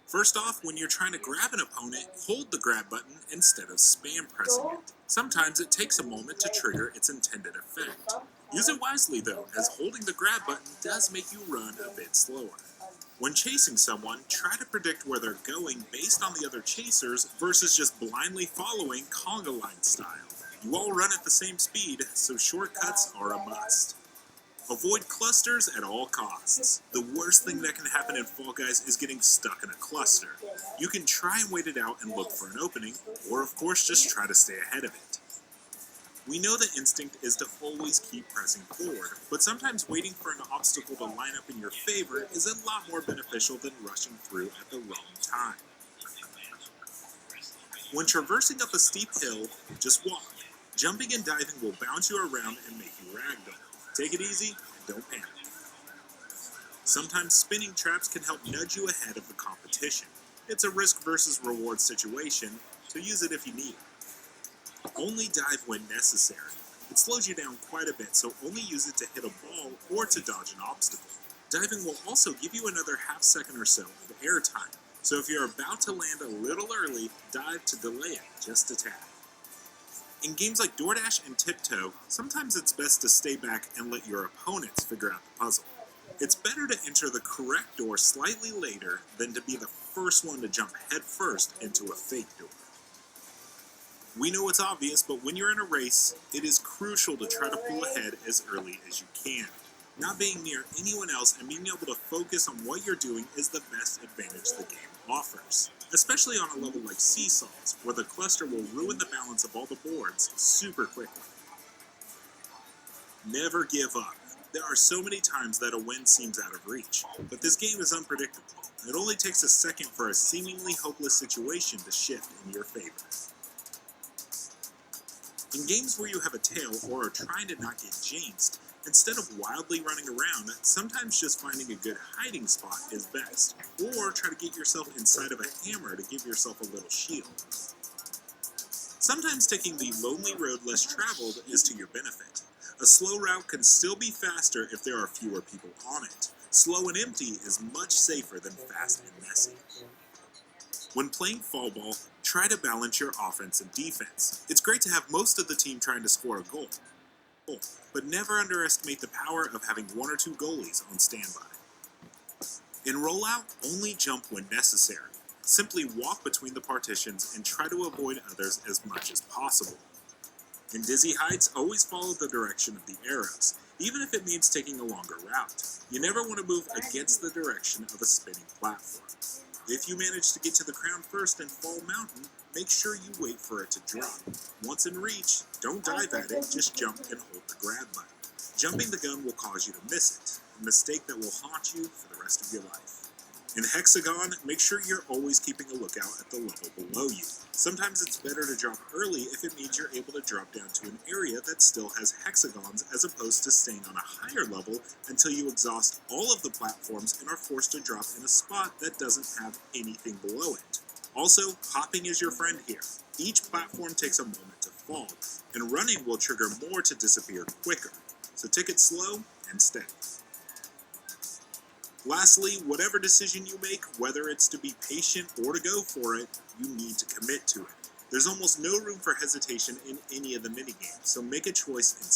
First off, when you're trying to grab an opponent, hold the grab button instead of spam pressing it. Sometimes it takes a moment to trigger its intended effect. Use it wisely though, as holding the grab button does make you run a bit slower. When chasing someone, try to predict where they're going based on the other chasers versus just blindly following conga line style. You all run at the same speed, so shortcuts are a must. Avoid clusters at all costs. The worst thing that can happen in Fall Guys is getting stuck in a cluster. You can try and wait it out and look for an opening, or of course just try to stay ahead of it. We know the instinct is to always keep pressing forward, but sometimes waiting for an obstacle to line up in your favor is a lot more beneficial than rushing through at the wrong time. When traversing up a steep hill, just walk. Jumping and diving will bounce you around and make you ragdoll. Take it easy and don't panic. Sometimes spinning traps can help nudge you ahead of the competition. It's a risk versus reward situation, so use it if you need it. Only dive when necessary. It slows you down quite a bit, so only use it to hit a ball or to dodge an obstacle. Diving will also give you another half second or so of air time, so if you're about to land a little early, dive to delay it just a tad. In games like DoorDash and Tiptoe, sometimes it's best to stay back and let your opponents figure out the puzzle. It's better to enter the correct door slightly later than to be the first one to jump headfirst into a fake door. We know it's obvious, but when you're in a race, it is crucial to try to pull ahead as early as you can. Not being near anyone else and being able to focus on what you're doing is the best advantage the game offers, especially on a level like Seesaws, where the cluster will ruin the balance of all the boards super quickly. Never give up. There are so many times that a win seems out of reach, but this game is unpredictable. It only takes a second for a seemingly hopeless situation to shift in your favor. In games where you have a tail or are trying to not get jinxed, instead of wildly running around, sometimes just finding a good hiding spot is best, or try to get yourself inside of a hammer to give yourself a little shield. Sometimes taking the lonely road less traveled is to your benefit. A slow route can still be faster if there are fewer people on it. Slow and empty is much safer than fast and messy. When playing Fall Ball, try to balance your offense and defense. It's great to have most of the team trying to score a goal, but never underestimate the power of having one or two goalies on standby. In rollout, only jump when necessary. Simply walk between the partitions and try to avoid others as much as possible. In Dizzy Heights, always follow the direction of the arrows, even if it means taking a longer route. You never want to move against the direction of a spinning platform. If you manage to get to the crown first in Fall Mountain, make sure you wait for it to drop. Once in reach, don't dive at it, just jump and hold the grab button. Jumping the gun will cause you to miss it, a mistake that will haunt you for the rest of your life. In Hexagon, make sure you're always keeping a lookout at the level below you. Sometimes it's better to drop early if it means you're able to drop down to an area that still has hexagons as opposed to staying on a higher level until you exhaust all of the platforms and are forced to drop in a spot that doesn't have anything below it. Also, hopping is your friend here. Each platform takes a moment to fall, and running will trigger more to disappear quicker. So take it slow and steady. Lastly, whatever decision you make, whether it's to be patient or to go for it, you need to commit to it. There's almost no room for hesitation in any of the minigames, so make a choice and